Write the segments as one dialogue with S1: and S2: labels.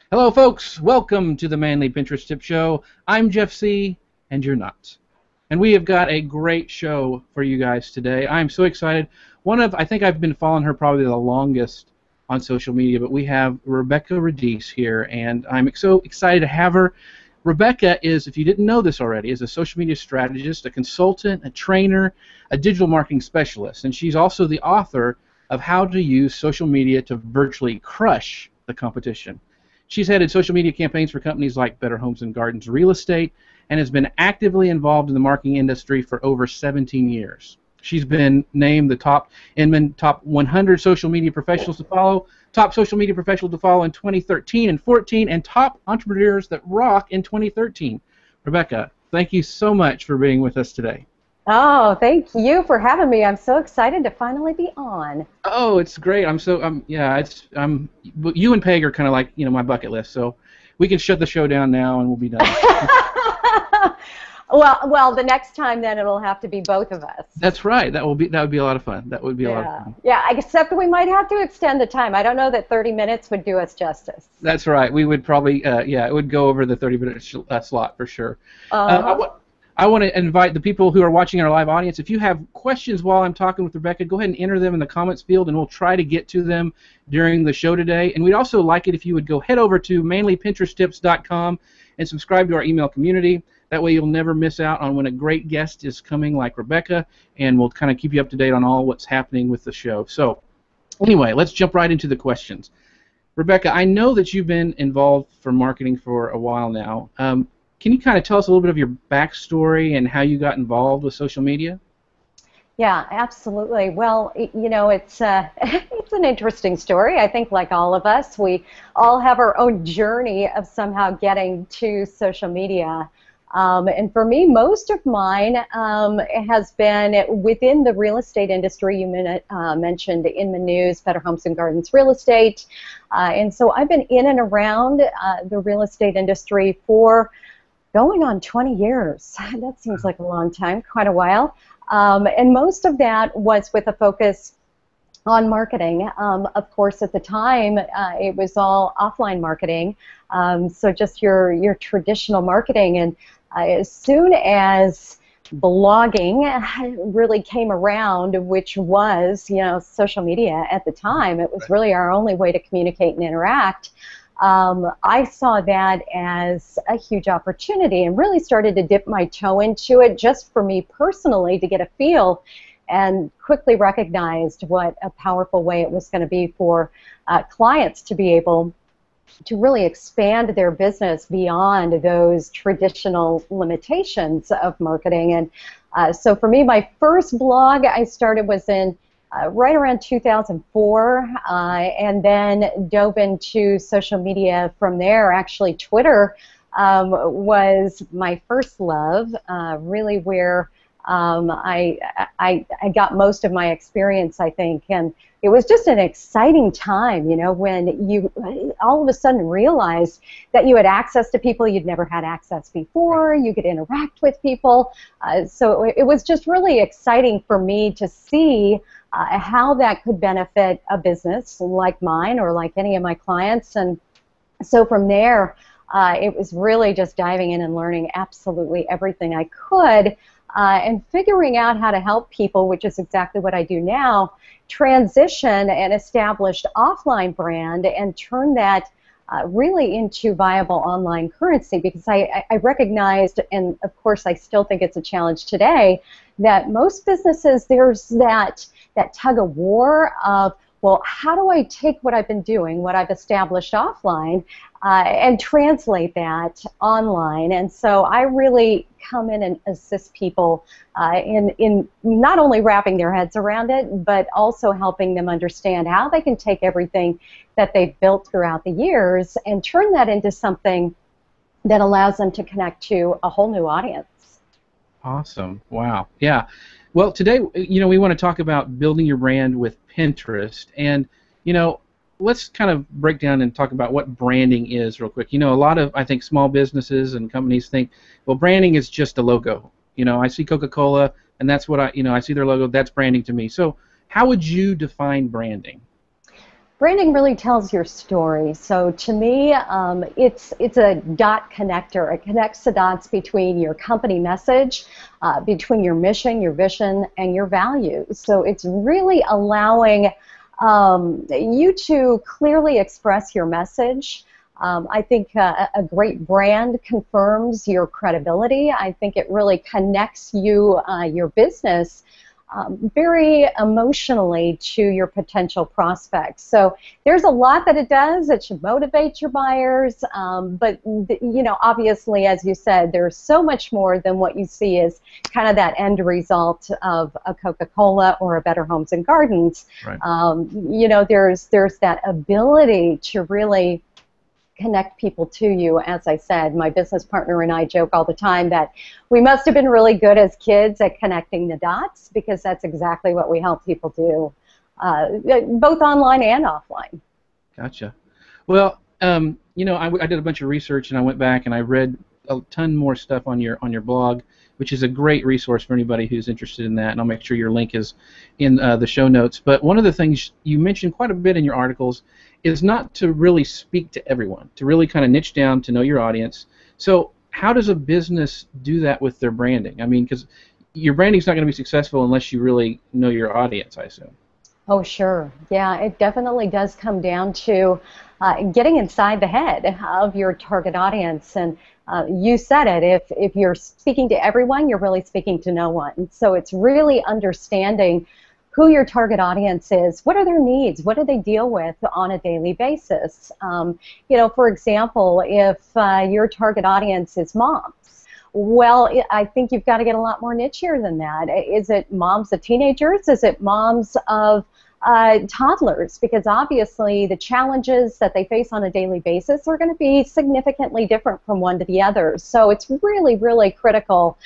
S1: Hello, folks. Welcome to the Manly Pinterest Tip Show. I'm Jeff C., and you're not. And we have got a great show for you guys today. I'm so excited. I think I've been following her probably the longest on social media, but we have Rebekah Radice here, and I'm so excited to have her. Rebekah is, if you didn't know this already, is a social media strategist, a consultant, a trainer, a digital marketing specialist, and she's also the author of How to Use Social Media to Virtually Crush the Competition. She's headed social media campaigns for companies like Better Homes and Gardens Real Estate and has been actively involved in the marketing industry for over 17 years. She's been named the top 100 social media professionals to follow, top social media professional to follow in 2013 and 14, and top entrepreneurs that rock in 2013. Rebekah, thank you so much for being with us today.
S2: Oh, thank you for having me. I'm so excited to finally be on.
S1: Oh, it's great. You and Peg are kind of like, my bucket list. So we can shut the show down now and we'll be done.
S2: Well, the next time then it'll have to be both of us.
S1: That's right. That would be a lot of fun. That would be a lot of fun.
S2: Yeah, except we might have to extend the time. I don't know that 30 minutes would do us justice.
S1: That's right. We would probably, it would go over the 30-minute slot for sure. I want to invite the people who are watching our live audience. If you have questions while I'm talking with Rebekah, go ahead and enter them in the comments field, and we'll try to get to them during the show today. And we'd also like it if you would go head over to manlypinteresttips.com and subscribe to our email community. That way you'll never miss out on when a great guest is coming like Rebekah, and we'll kind of keep you up to date on all what's happening with the show. So anyway, let's jump right into the questions. Rebekah, I know that you've been involved for marketing for a while now. Can you kind of tell us a little bit of your backstory and how you got involved with social media?
S2: Yeah, absolutely. Well, it's it's an interesting story. I think, like all of us, we all have our own journey of somehow getting to social media. And for me, most of mine has been within the real estate industry. You mentioned in the news, Better Homes and Gardens Real Estate. And so I've been in and around the real estate industry for going on 20 years. That seems like a long time, quite a while. And most of that was with a focus on marketing. Of course, at the time, it was all offline marketing, so just your traditional marketing. And as soon as blogging really came around, which was, social media at the time, it was really our only way to communicate and interact. I saw that as a huge opportunity and really started to dip my toe into it just for me personally to get a feel, and quickly recognized what a powerful way it was going to be for clients to be able to really expand their business beyond those traditional limitations of marketing. And so for me, my first blog I started was in right around 2004, and then dove into social media from there. Actually, Twitter was my first love, really where I got most of my experience, I think. And it was just an exciting time, when you all of a sudden realized that you had access to people you'd never had access before. You could interact with people. So it was just really exciting for me to see how that could benefit a business like mine or like any of my clients. And so from there, it was really just diving in and learning absolutely everything I could, and figuring out how to help people, which is exactly what I do now, transition an established offline brand and turn that really into viable online currency. Because I recognized, and of course I still think it's a challenge today, that most businesses, there's that tug of war of, well, how do I take what I've been doing, what I've established offline, and translate that online? And so I really come in and assist people in not only wrapping their heads around it, but also helping them understand how they can take everything that they've built throughout the years and turn that into something that allows them to connect to a whole new audience.
S1: Awesome. Wow. Yeah. Well, today, we want to talk about building your brand with Pinterest. And, let's kind of break down and talk about what branding is real quick. A lot of, I think, small businesses and companies think, well, branding is just a logo. I see Coca-Cola, and that's what I see their logo, that's branding to me. So how would you define branding?
S2: Branding really tells your story. So to me, it's a dot connector. It connects the dots between your company message, between your mission, your vision, and your values. So it's really allowing you to clearly express your message. I think a great brand confirms your credibility. I think it really connects you, your business, very emotionally to your potential prospects. So there's a lot that it does. It should motivate your buyers, but you know, obviously, as you said, there's so much more than what you see as kind of that end result of a Coca-Cola or a Better Homes and Gardens.
S1: Right.
S2: You know, there's that ability to really connect people to you. As I said, my business partner and I joke all the time that we must have been really good as kids at connecting the dots, because that's exactly what we help people do, both online and offline.
S1: Gotcha. Well, you know, I did a bunch of research, and I went back and I read a ton more stuff on your blog, which is a great resource for anybody who's interested in that, and I'll make sure your link is in the show notes. But one of the things you mentioned quite a bit in your articles is not to really speak to everyone, to really kind of niche down to know your audience. So how does a business do that with their branding? I mean, because your branding's not going to be successful unless you really know your audience, I assume.
S2: Oh, sure. Yeah, it definitely does come down to getting inside the head of your target audience. And you said it, if you're speaking to everyone, you're really speaking to no one. So it's really understanding who your target audience is, what are their needs, what do they deal with on a daily basis. You know, for example, if your target audience is moms, well, I think you've got to get a lot more nichier than that. Is it moms of teenagers? Is it moms of toddlers? Because obviously the challenges that they face on a daily basis are going to be significantly different from one to the other. So it's really, really critical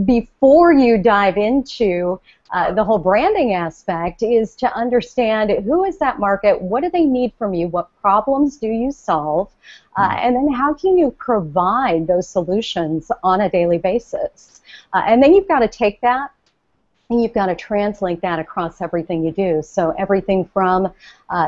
S2: before you dive into the whole branding aspect is to understand who is that market, what do they need from you, what problems do you solve, and then how can you provide those solutions on a daily basis. And then you've got to take that and you've got to translate that across everything you do. So everything from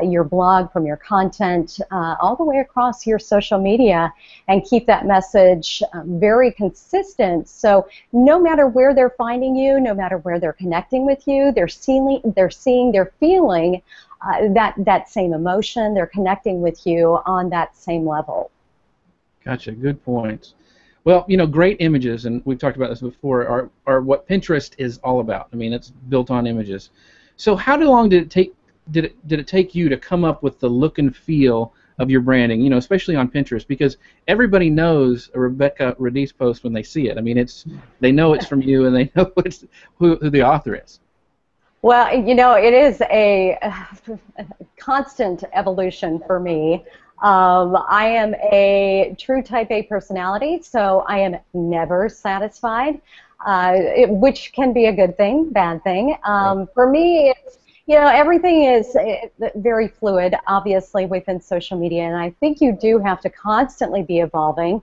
S2: your blog, from your content, all the way across your social media, and keep that message very consistent. So no matter where they're finding you, no matter where they're connecting with you, they're seeing, they're feeling that same emotion. They're connecting with you on that same level.
S1: Gotcha. Good points. Well, you know, great images, and we've talked about this before, are what Pinterest is all about. I mean, it's built on images. So how long did it take? Did it take you to come up with the look and feel of your branding? You know, especially on Pinterest, because everybody knows a Rebekah Radice post when they see it. I mean, they know it's from you, and they know who the author is.
S2: Well, you know, it is a constant evolution for me. I am a true type A personality, so I am never satisfied, which can be a good thing, bad thing. For me, it's, you know, everything is very fluid, obviously, within social media, and I think you do have to constantly be evolving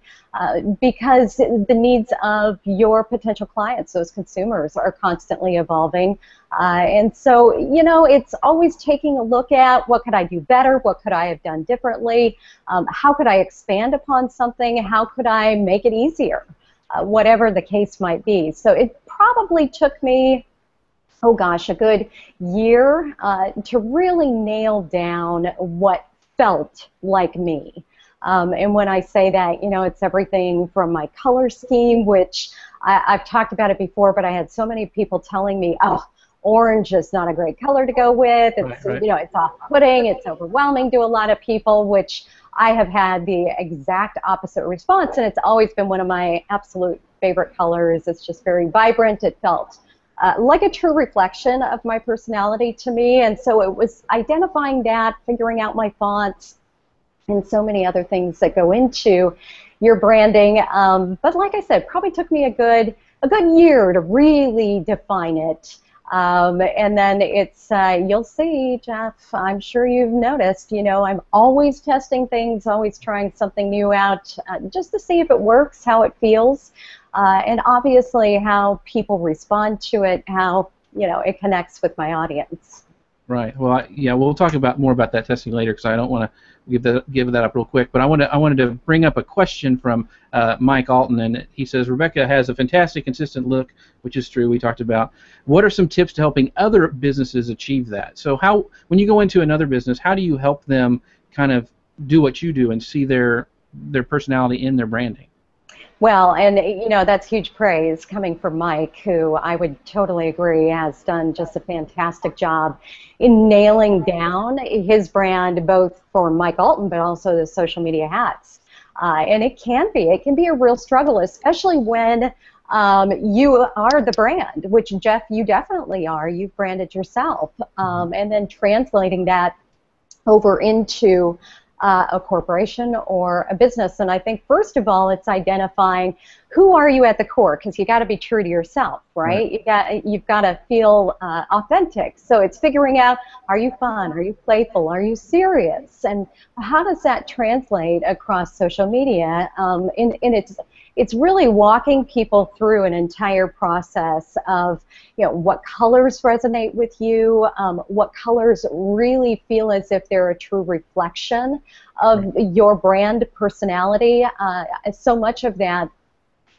S2: because the needs of your potential clients, those consumers, are constantly evolving. And so, you know, it's always taking a look at what could I do better, what could I have done differently, how could I expand upon something, how could I make it easier, whatever the case might be. So it probably took me, oh gosh, a good year to really nail down what felt like me. And when I say that, you know, it's everything from my color scheme, which I've talked about it before, but I had so many people telling me, oh, orange is not a great color to go with. It's, right. You know, it's off-putting, it's overwhelming to a lot of people, which I have had the exact opposite response, and it's always been one of my absolute favorite colors. It's just very vibrant. It felt like a true reflection of my personality to me, and so it was identifying that, figuring out my fonts, and so many other things that go into your branding. But like I said, probably took me a good year to really define it. And then it's, you'll see, Jeff, I'm sure you've noticed, you know, I'm always testing things, always trying something new out, just to see if it works, how it feels, and obviously how people respond to it, how, you know, it connects with my audience.
S1: Right. Well, yeah, we'll talk about more about that testing later because I don't want to give that up real quick. But I wanted to bring up a question from Mike Alton, and he says Rebekah has a fantastic, consistent look, which is true. We talked about. What are some tips to helping other businesses achieve that? So when you go into another business, how do you help them kind of do what you do and see their personality in their branding?
S2: Well, and that's huge praise coming from Mike, who I would totally agree has done just a fantastic job in nailing down his brand, both for Mike Alton, but also the social media hats. And it can be a real struggle, especially when you are the brand, which Jeff, you definitely are. You've branded yourself, and then translating that over into a corporation or a business. And I think first of all, it's identifying who are you at the core, because you got to be true to yourself, right? You've got to feel authentic. So it's figuring out, are you fun? Are you playful? Are you serious? And how does that translate across social media? And it's really walking people through an entire process of, what colors resonate with you, what colors really feel as if they're a true reflection of your brand personality. So much of that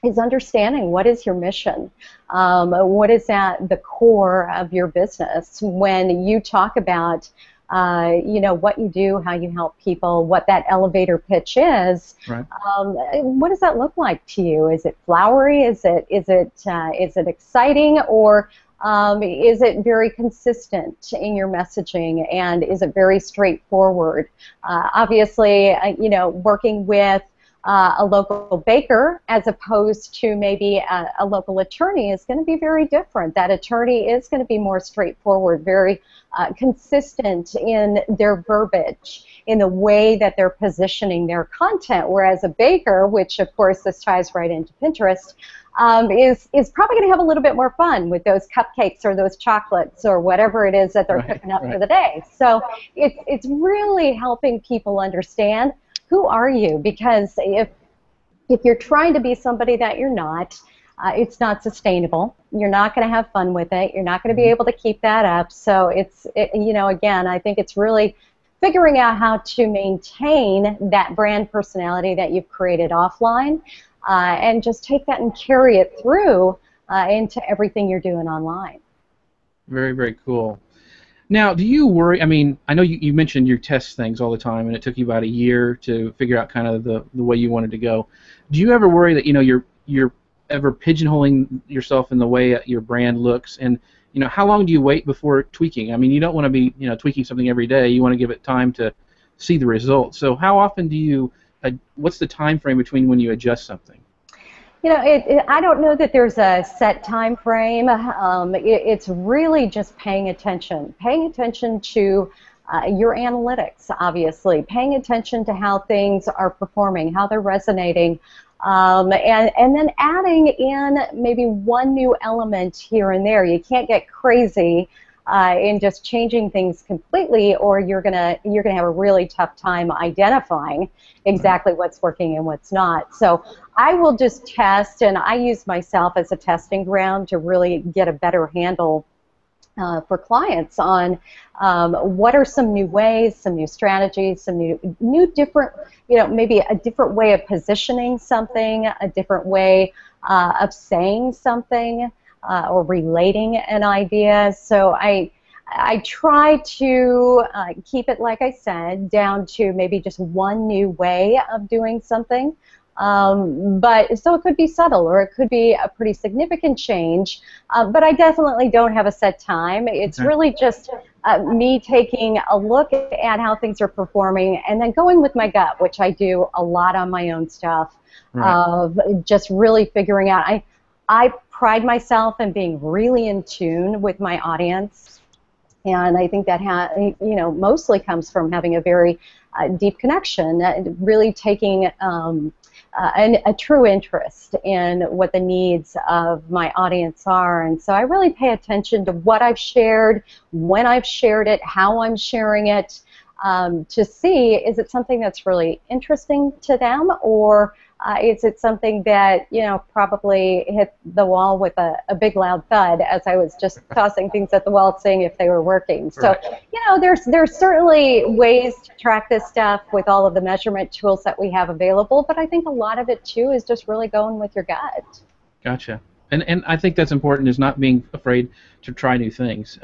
S2: is understanding what is your mission, what is at the core of your business. When you talk about what you do, how you help people, what that elevator pitch is. Right. What does that look like to you? Is it flowery? Is it exciting? Or is it very consistent in your messaging? And is it very straightforward? Obviously, working with a local baker as opposed to maybe a local attorney is going to be very different. That attorney is going to be more straightforward, very consistent in their verbiage, in the way that they're positioning their content, whereas a baker, which of course this ties right into Pinterest, is probably going to have a little bit more fun with those cupcakes or those chocolates or whatever it is that they're cooking up for the day. So it's really helping people understand, who are you? Because if you're trying to be somebody that you're not, it's not sustainable. You're not going to have fun with it. You're not going to be able to keep that up. So again, I think it's really figuring out how to maintain that brand personality that you've created offline, and just take that and carry it through into everything you're doing online.
S1: Very, very cool. Now, do you worry? I mean, I know you mentioned you test things all the time, and it took you about a year to figure out kind of the way you wanted to go. Do you ever worry that you're ever pigeonholing yourself in the way your brand looks? And how long do you wait before tweaking? I mean, you don't want to be tweaking something every day. You want to give it time to see the results. So how often do you? What's the time frame between when you adjust something?
S2: I don't know that there's a set time frame. It's really just paying attention to your analytics, obviously, paying attention to how things are performing, how they're resonating, and then adding in maybe one new element here and there. You can't get crazy in just changing things completely, or you're gonna have a really tough time identifying exactly what's working and what's not. So I will just test, and I use myself as a testing ground to really get a better handle for clients on what are some new ways, some new strategies, some new different, maybe a different way of positioning something, a different way of saying something, or relating an idea. So I try to keep it, like I said, down to maybe just one new way of doing something. But so it could be subtle, or it could be a pretty significant change. But I definitely don't have a set time. It's really just me taking a look at how things are performing and then going with my gut, which I do a lot on my own stuff, of just really figuring out. I pride myself in being really in tune with my audience, and I think that mostly comes from having a very deep connection, really taking a true interest in what the needs of my audience are. And so I really pay attention to what I've shared, when I've shared it, how I'm sharing it, to see, is it something that's really interesting to them, or Is it something that, you know, probably hit the wall with a big loud thud as I was just tossing things at the wall, seeing if they were working? So,
S1: Right.
S2: you know, there's certainly ways to track this stuff with all of the measurement tools that we have available, but I think a lot of it too is just really going with your gut.
S1: Gotcha. And I think that's important, is not being afraid to try new things.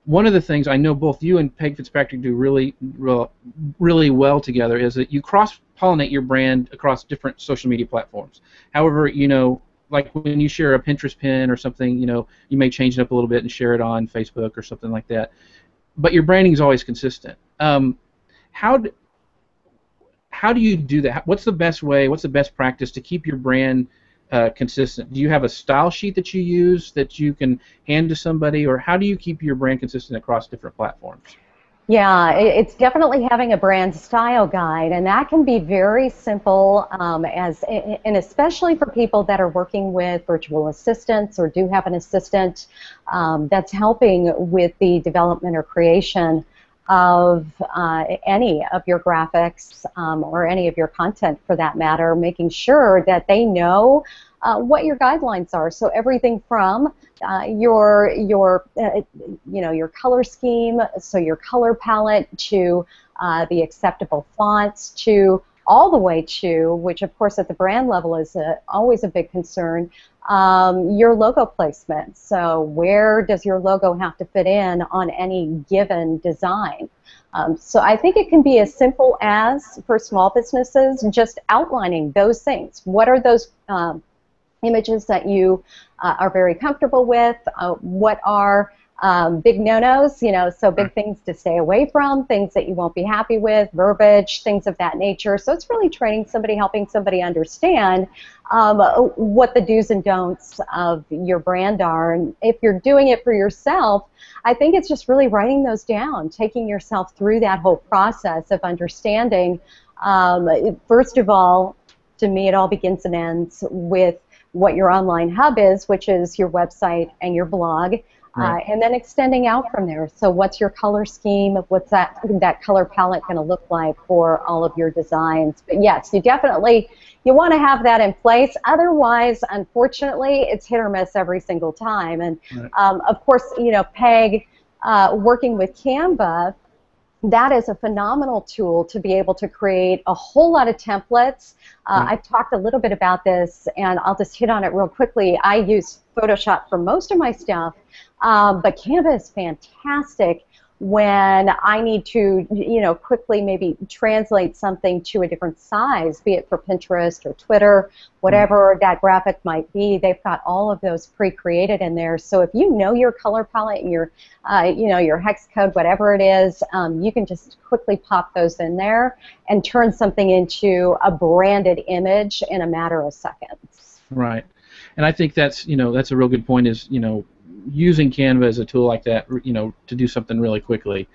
S1: One of the things I know both you and Peg Fitzpatrick do really well together is that you cross-pollinate your brand across different social media platforms. However, you know, like when you share a Pinterest pin or something, you know, you may change it up a little bit and share it on Facebook or something like that. But your branding is always consistent. How do, how do you do that? What's the best way? What's the best practice to keep your brand consistent? Do you have a style sheet that you use that you can hand to somebody, or how do you keep your brand consistent across different platforms?
S2: Yeah, it's definitely having a brand style guide, and that can be very simple, and especially for people that are working with virtual assistants or do have an assistant that's helping with the development or creation of any of your graphics or any of your content for that matter, making sure that they know what your guidelines are. So everything from your color scheme, so your color palette, to the acceptable fonts, to all the way to, which of course at the brand level is always a big concern, your logo placement. So where does your logo have to fit in on any given design? So I think it can be as simple as, for small businesses, just outlining those things. What are those images that you are very comfortable with? What are big no-nos, you know, so big things to stay away from, things that you won't be happy with, verbiage, things of that nature. So it's really training somebody, helping somebody understand what the do's and don'ts of your brand are. And if you're doing it for yourself, I think it's just really writing those down, taking yourself through that whole process of understanding. First of all, to me, it all begins and ends with what your online hub is, which is your website and your blog, and then extending out from there. So what's your color scheme? What's that color palette going to look like for all of your designs? But yes, you want to have that in place. Otherwise, unfortunately, it's hit or miss every single time. And of course, you know, Peg, working with Canva, that is a phenomenal tool to be able to create a whole lot of templates. I've talked a little bit about this, and I'll just hit on it real quickly. I use Photoshop for most of my stuff, but Canva is fantastic when I need to, you know, quickly maybe translate something to a different size, be it for Pinterest or Twitter, whatever that graphic might be. They've got all of those pre-created in there. So if you know your color palette and your, you know, your hex code, whatever it is, you can just quickly pop those in there and turn something into a branded image in a matter of seconds.
S1: Right. And I think that's, you know, that's a real good point, is, you know, using Canva as a tool like that, you know, to do something really quickly.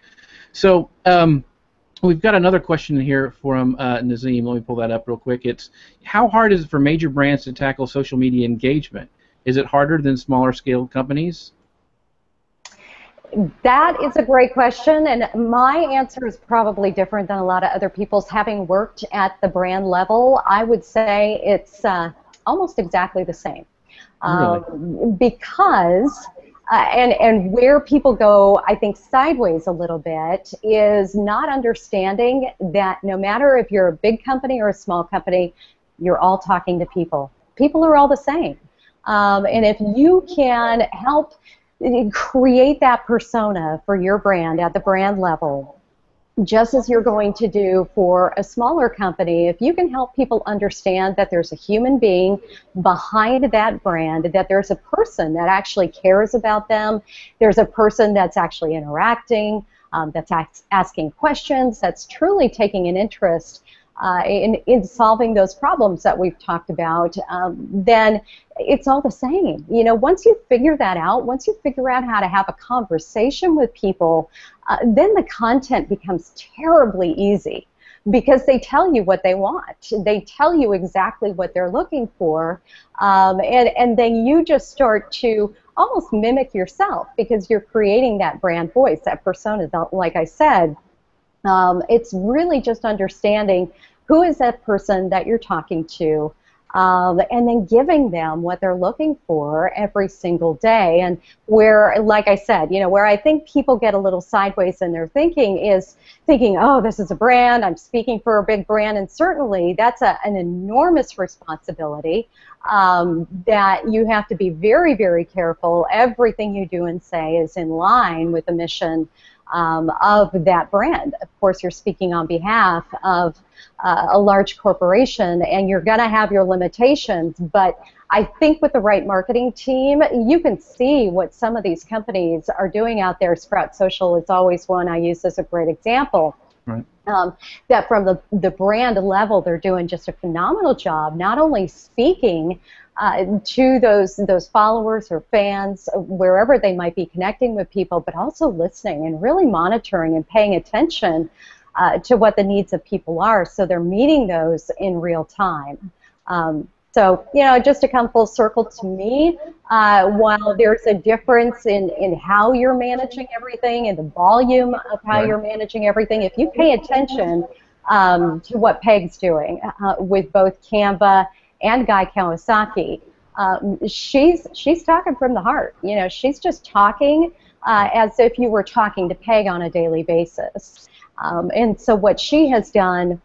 S1: So we've got another question here from Nazim. Let me pull that up real quick. It's, how hard is it for major brands to tackle social media engagement? Is it harder than smaller scale companies?
S2: That is a great question, and my answer is probably different than a lot of other people's. Having worked at the brand level, I would say it's almost exactly the same.
S1: Really?
S2: Because and where people go, I think, sideways a little bit is not understanding that no matter if you're a big company or a small company, you're all talking to people. People are all the same. And if you can help create that persona for your brand at the brand level, just as you're going to do for a smaller company, if you can help people understand that there's a human being behind that brand, that there's a person that actually cares about them, there's a person that's actually interacting, that's asking questions, that's truly taking an interest in solving those problems that we've talked about, then it's all the same. You know, once you figure that out, once you figure out how to have a conversation with people, then the content becomes terribly easy, because they tell you what they want. They tell you exactly what they're looking for, and then you just start to almost mimic yourself, because you're creating that brand voice, that persona, like I said. It's really just understanding who is that person that you're talking to, and then giving them what they're looking for every single day. And where, like I said, where I think people get a little sideways in their thinking is thinking, oh, this is a brand, I'm speaking for a big brand, and certainly that's an enormous responsibility that you have to be very, very careful. Everything you do and say is in line with the mission of that brand. Of course, you're speaking on behalf of a large corporation, and you're going to have your limitations, but I think with the right marketing team, you can see what some of these companies are doing out there. Sprout Social is always one I use as a great example.
S1: Right.
S2: That from the brand level, they're doing just a phenomenal job, not only speaking to those followers or fans, wherever they might be connecting with people, but also listening and really monitoring and paying attention to what the needs of people are, so they're meeting those in real time. So, just to come full circle to me, while there's a difference in how you're managing everything and the volume of how you're managing everything, if you pay attention to what Peg's doing with both Canva and Guy Kawasaki, she's talking from the heart. She's just talking as if you were talking to Peg on a daily basis. And so what she has done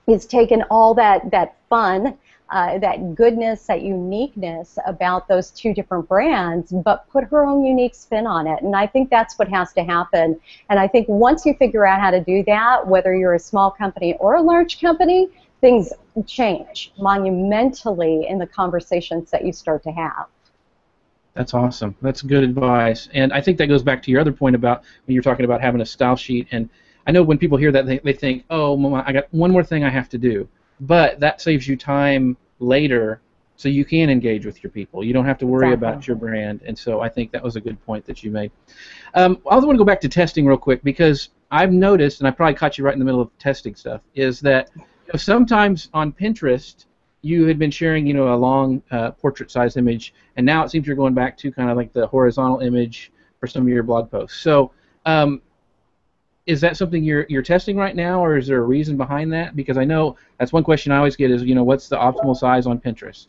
S2: is taken all that fun, that goodness, that uniqueness about those two different brands, but put her own unique spin on it. And I think that's what has to happen. And I think once you figure out how to do that, whether you're a small company or a large company, things change monumentally in the conversations that you start to have.
S1: That's awesome. That's good advice. And I think that goes back to your other point about when you're talking about having a style sheet. And I know when people hear that, they think, oh, Mama, I got one more thing I have to do. But that saves you time later so you can engage with your people. You don't have to worry about your brand. And so I think that was a good point that you made. I also want to go back to testing real quick, because I've noticed, and I probably caught you right in the middle of testing stuff, is that sometimes on Pinterest you had been sharing, a long portrait-sized image, and now it seems you're going back to kind of like the horizontal image for some of your blog posts. So is that something you're testing right now, or is there a reason behind that? Because I know that's one question I always get is, what's the optimal size on Pinterest?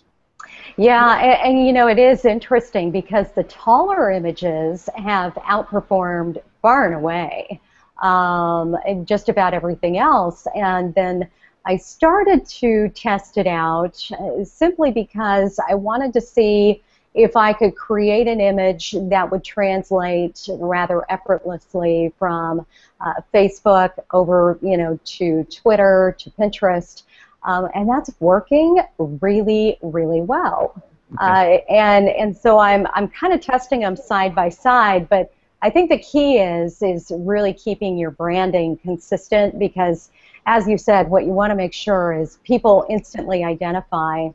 S2: Yeah, and it is interesting because the taller images have outperformed far and away just about everything else. And then I started to test it out simply because I wanted to see if I could create an image that would translate rather effortlessly from Facebook over, to Twitter, to Pinterest, and that's working really, really well. Okay. And so I'm kind of testing them side by side, but I think the key is really keeping your branding consistent, because, as you said, what you want to make sure is people instantly identify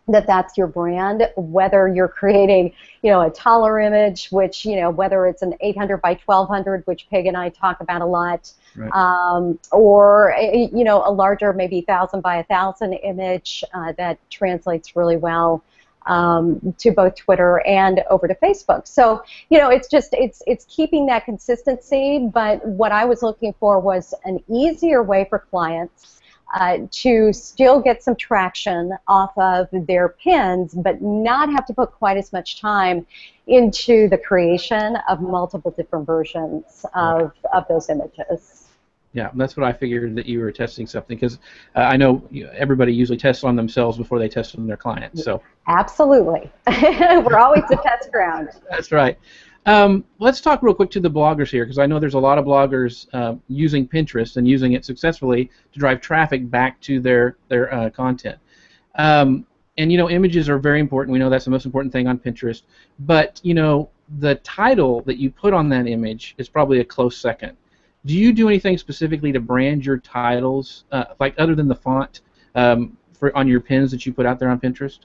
S2: that that's your brand, whether you're creating, a taller image, which, whether it's an 800 by 1200, which Peg and I talk about a lot, right. Or, a larger, maybe 1000 by 1000 image that translates really well to both Twitter and over to Facebook. So, it's keeping that consistency, but what I was looking for was an easier way for clients to still get some traction off of their pins, but not have to put quite as much time into the creation of multiple different versions of those images.
S1: Yeah, that's what I figured, that you were testing something, because I know everybody usually tests on themselves before they test on their clients. So
S2: absolutely. We're always a test ground.
S1: That's right. Let's talk real quick to the bloggers here, because I know there's a lot of bloggers using Pinterest and using it successfully to drive traffic back to their content. And images are very important. We know that's the most important thing on Pinterest. But the title that you put on that image is probably a close second. Do you do anything specifically to brand your titles, like other than the font, on your pins that you put out there on Pinterest?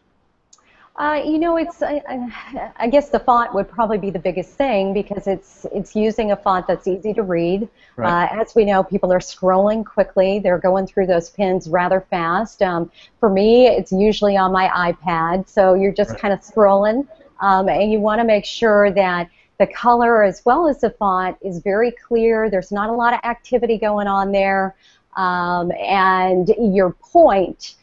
S2: It's I guess the font would probably be the biggest thing, because it's using a font that's easy to read. Right. As we know, people are scrolling quickly. They're going through those pins rather fast. For me, it's usually on my iPad, so you're just kind of scrolling, and you want to make sure that the color as well as the font is very clear. There's not a lot of activity going on there. and your point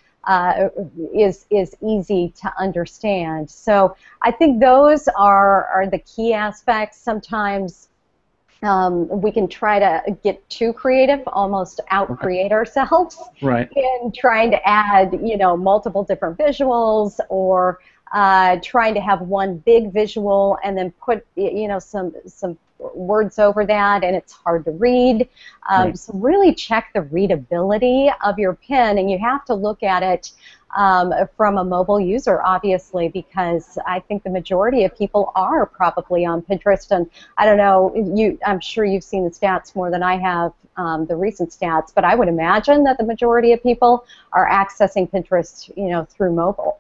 S2: is easy to understand. So I think those are the key aspects. Sometimes we can try to get too creative, almost out-create ourselves in trying to add, multiple different visuals, or trying to have one big visual and then put, some words over that, and it's hard to read. So really check the readability of your pin, and you have to look at it from a mobile user, obviously, because I think the majority of people are probably on Pinterest. And I don't know, I'm sure you've seen the stats more than I have, the recent stats, but I would imagine that the majority of people are accessing Pinterest, through mobile.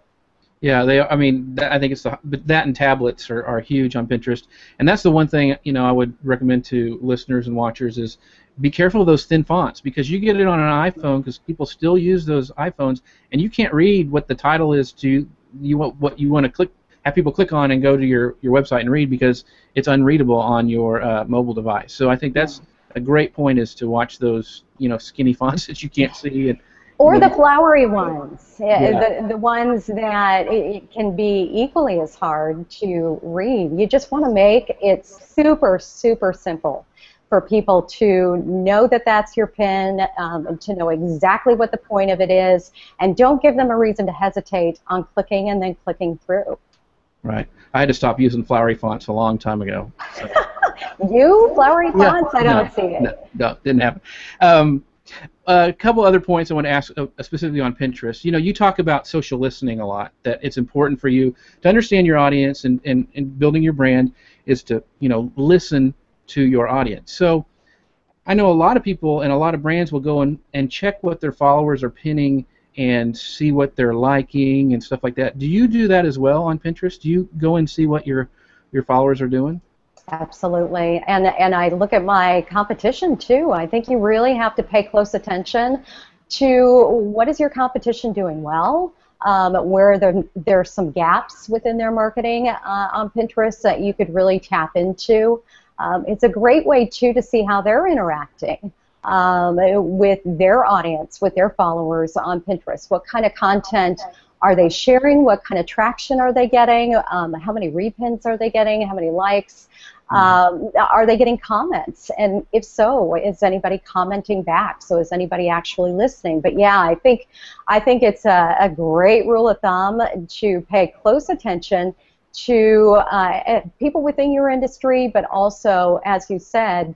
S1: Yeah, I think but that and tablets are huge on Pinterest, and that's the one thing I would recommend to listeners and watchers is be careful of those thin fonts, because you get it on an iPhone, because people still use those iPhones, and you can't read what the title is what you want to have people click on and go to your website and read, because it's unreadable on your mobile device. So I think that's a great point, is to watch those skinny fonts that you can't see.
S2: Or the flowery ones, the ones that it can be equally as hard to read. You just want to make it super, super simple for people to know that that's your pin, to know exactly what the point of it is, and don't give them a reason to hesitate on clicking and then clicking through.
S1: Right. I had to stop using flowery fonts a long time ago. So.
S2: You? Flowery fonts? I don't see it.
S1: No, didn't happen. A couple other points I want to ask specifically on Pinterest. You talk about social listening a lot, that it's important for you to understand your audience, and building your brand is to, listen to your audience. So I know a lot of people and a lot of brands will go and check what their followers are pinning and see what they're liking and stuff like that. Do you do that as well on Pinterest? Do you go and see what your followers are doing?
S2: Absolutely, and I look at my competition too. I think you really have to pay close attention to what is your competition doing well, where there's some gaps within their marketing on Pinterest that you could really tap into. It's a great way too to see how they're interacting with their audience, with their followers on Pinterest. What kind of content are they sharing? What kind of traction are they getting? How many repins are they getting? How many likes? Are they getting comments? And if so, is anybody commenting back? So is anybody actually listening? But yeah, I think it's a great rule of thumb to pay close attention to people within your industry, but also, as you said,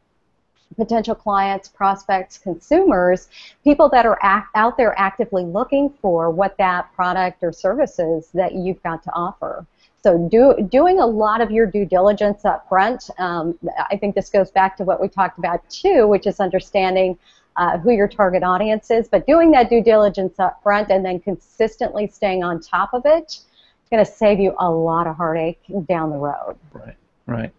S2: potential clients, prospects, consumers, people that are out there actively looking for what that product or service is that you've got to offer. So doing a lot of your due diligence up front. I think this goes back to what we talked about too, which is understanding who your target audience is, but doing that due diligence up front and then consistently staying on top of it is going to save you a lot of heartache down the road.
S1: Right.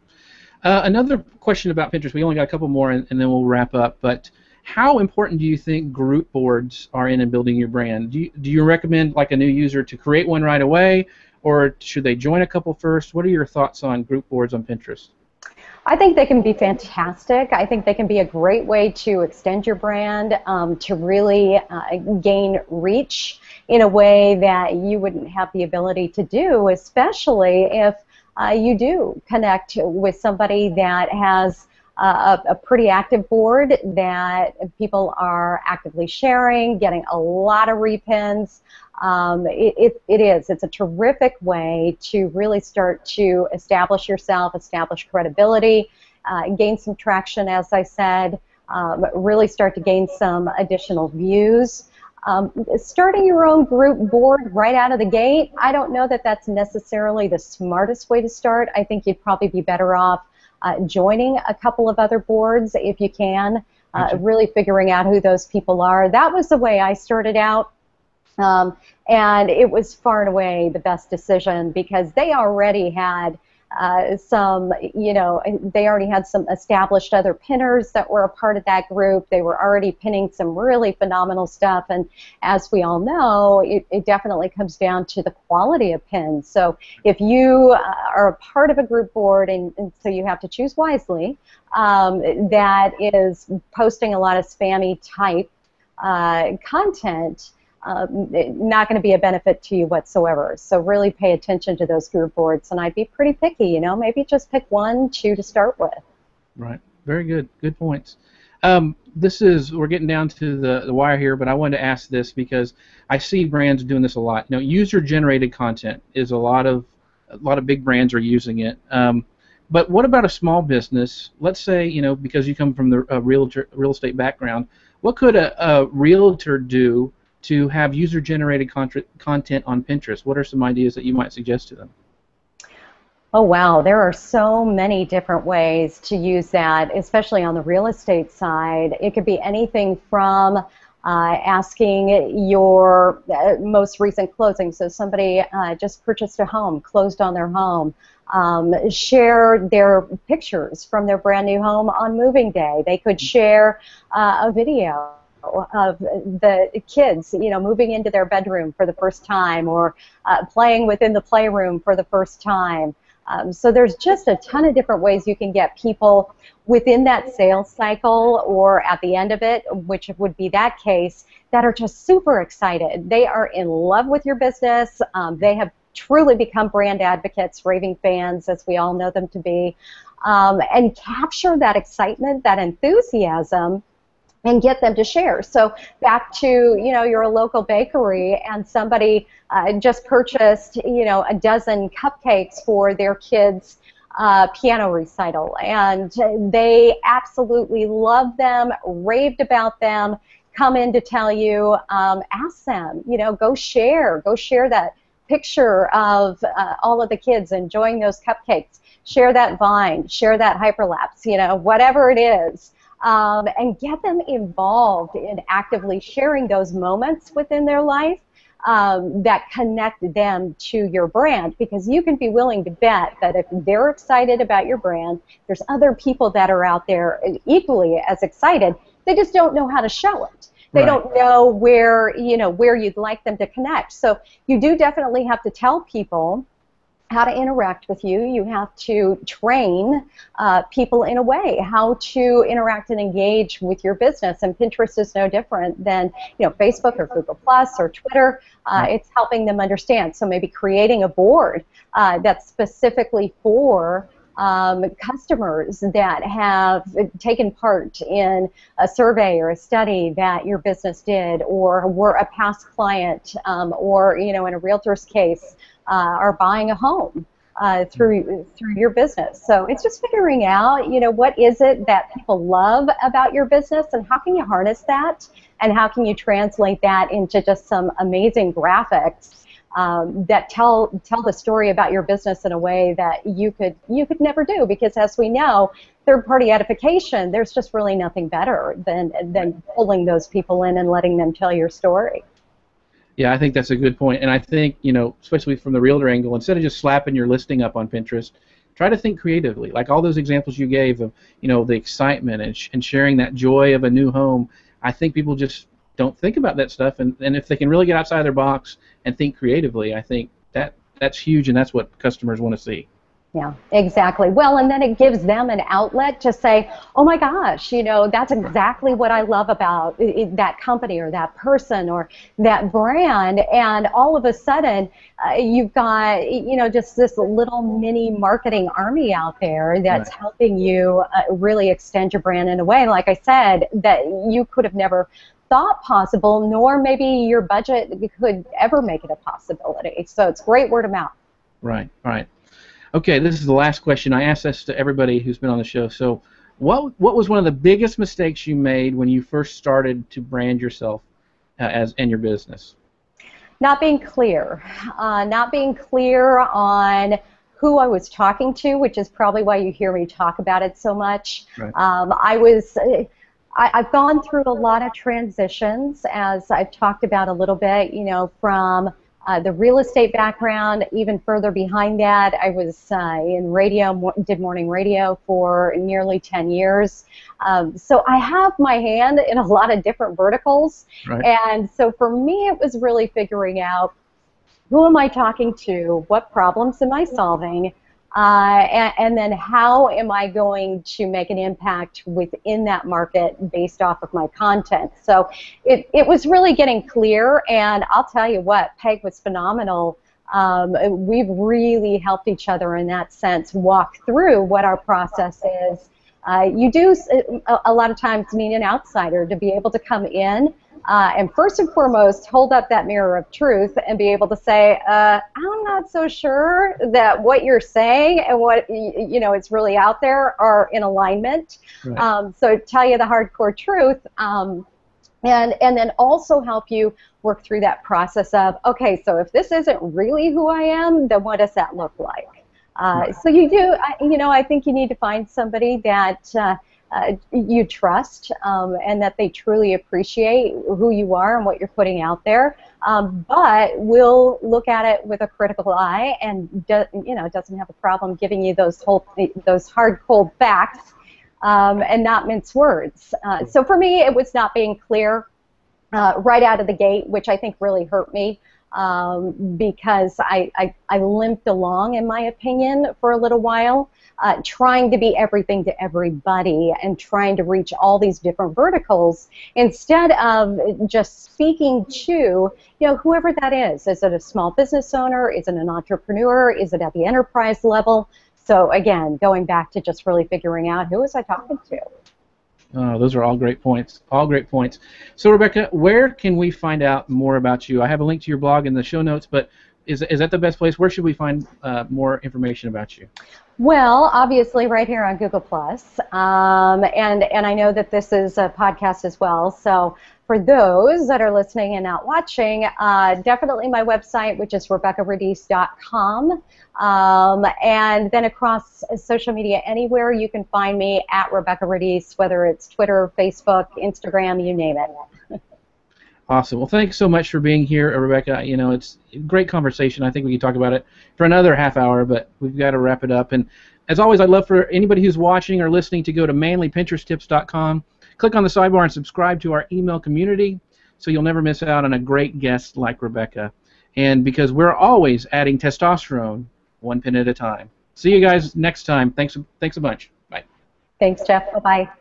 S1: Another question about Pinterest, we only got a couple more and then we'll wrap up, but how important do you think group boards are in building your brand? Do you recommend, like, a new user to create one right away, or should they join a couple first? What are your thoughts on group boards on Pinterest?
S2: I think they can be fantastic. I think they can be a great way to extend your brand, to really gain reach in a way that you wouldn't have the ability to do, especially if you do connect with somebody that has a pretty active board that people are actively sharing, getting a lot of repins. It's a terrific way to really start to establish yourself, establish credibility, gain some traction, as I said, really start to gain some additional views. Starting your own group board right out of the gate, I don't know that that's necessarily the smartest way to start. I think you'd probably be better off joining a couple of other boards if you can, really figuring out who those people are. That was the way I started out. And it was far and away the best decision, because they already had they already had some established other pinners that were a part of that group. They were already pinning some really phenomenal stuff, and as we all know, it definitely comes down to the quality of pins. So if you are a part of a group board, and so you have to choose wisely, that is posting a lot of spammy type content, not going to be a benefit to you whatsoever. So really pay attention to those group boards, and I'd be pretty picky, maybe just pick 1, 2 to start with.
S1: Right. Very good. Good points. We're getting down to the wire here, but I wanted to ask this because I see brands doing this a lot. User-generated content is a lot of big brands are using it. But what about a small business? Let's say, because you come from the real estate background, what could a realtor do to have user-generated content on Pinterest? What are some ideas that you might suggest to them?
S2: Oh, wow. There are so many different ways to use that, especially on the real estate side. It could be anything from asking your most recent closing. So somebody just purchased a home, closed on their home, share their pictures from their brand new home on moving day. They could share a video of the kids, moving into their bedroom for the first time, or playing within the playroom for the first time. So there's just a ton of different ways you can get people within that sales cycle or at the end of it, which would be that case, that are just super excited. They are in love with your business. They have truly become brand advocates, raving fans, as we all know them to be, and capture that excitement, that enthusiasm, and get them to share. So back to, you're a local bakery and somebody just purchased, a dozen cupcakes for their kids' piano recital, and they absolutely love them, raved about them, come in to tell you, ask them, go share that picture of all of the kids enjoying those cupcakes, share that Vine, share that hyperlapse, whatever it is. And get them involved in actively sharing those moments within their life that connect them to your brand, because you can be willing to bet that if they're excited about your brand, there's other people that are out there equally as excited. They just don't know how to show it. They don't know where you'd like them to connect. So you do definitely have to tell people how to interact with you. You have to train people in a way how to interact and engage with your business. And Pinterest is no different than Facebook or Google Plus or Twitter. It's helping them understand. So maybe creating a board that's specifically for customers that have taken part in a survey or a study that your business did, or were a past client, or in a realtor's case, are buying a home through your business. So it's just figuring out, what is it that people love about your business, and how can you harness that, and how can you translate that into just some amazing graphics that tell the story about your business in a way that you could never do. Because as we know, third-party edification, there's just really nothing better than pulling those people in and letting them tell your story.
S1: Yeah, I think that's a good point. And I think, especially from the realtor angle, instead of just slapping your listing up on Pinterest, try to think creatively. Like all those examples you gave of, the excitement and sharing that joy of a new home. I think people just don't think about that stuff. And if they can really get outside their box and think creatively, I think that's huge, and that's what customers want to see.
S2: Yeah, exactly. Well, and then it gives them an outlet to say, oh my gosh, that's exactly what I love about that company or that person or that brand. And all of a sudden, you've got, just this little mini marketing army out there that's helping you really extend your brand in a way, like I said, that you could have never thought possible, nor maybe your budget could ever make it a possibility. So it's great word of mouth.
S1: Right. Okay, this is the last question. I ask this to everybody who's been on the show. So what was one of the biggest mistakes you made when you first started to brand yourself and your business?
S2: Not being clear. Not being clear on who I was talking to, which is probably why you hear me talk about it so much.
S1: Right.
S2: I've gone through a lot of transitions, as I've talked about a little bit, from the real estate background. Even further behind that, I was in radio, did morning radio for nearly 10 years. So I have my hand in a lot of different verticals.
S1: Right.
S2: And so for me, it was really figuring out, who am I talking to? What problems am I solving? and then how am I going to make an impact within that market based off of my content. So it was really getting clear, and I'll tell you what, Peg was phenomenal. We've really helped each other in that sense walk through what our process is. You do a lot of times need an outsider to be able to come in and first and foremost hold up that mirror of truth and be able to say, I'm not so sure that what you're saying and what it's really out there are in alignment. Right. So tell you the hardcore truth. And then also help you work through that process of, okay, so if this isn't really who I am, then what does that look like? So you do, I think you need to find somebody that you trust and that they truly appreciate who you are and what you're putting out there, but will look at it with a critical eye and doesn't have a problem giving you those hard, cold facts and not mince words. So for me, it was not being clear right out of the gate, which I think really hurt me. Because I limped along, in my opinion, for a little while, trying to be everything to everybody and trying to reach all these different verticals instead of just speaking to, whoever that is. Is it a small business owner? Is it an entrepreneur? Is it at the enterprise level? So again, going back to just really figuring out who was I talking to.
S1: Oh, those are all great points. All great points. So, Rebekah, where can we find out more about you? I have a link to your blog in the show notes, but is that the best place? Where should we find more information about you?
S2: Well, obviously, right here on Google+. And I know that this is a podcast as well. So for those that are listening and not watching, definitely my website, which is RebekahRadice.com. And then across social media, anywhere you can find me at Rebekah Radice, whether it's Twitter, Facebook, Instagram, you name it.
S1: Awesome. Well, thanks so much for being here, Rebekah. It's a great conversation. I think we could talk about it for another half hour, but we've got to wrap it up. And as always, I'd love for anybody who's watching or listening to go to manlypinteresttips.com, click on the sidebar and subscribe to our email community so you'll never miss out on a great guest like Rebekah. And because we're always adding testosterone one pin at a time. See you guys next time. Thanks a bunch. Bye.
S2: Thanks, Jeff. Bye-bye.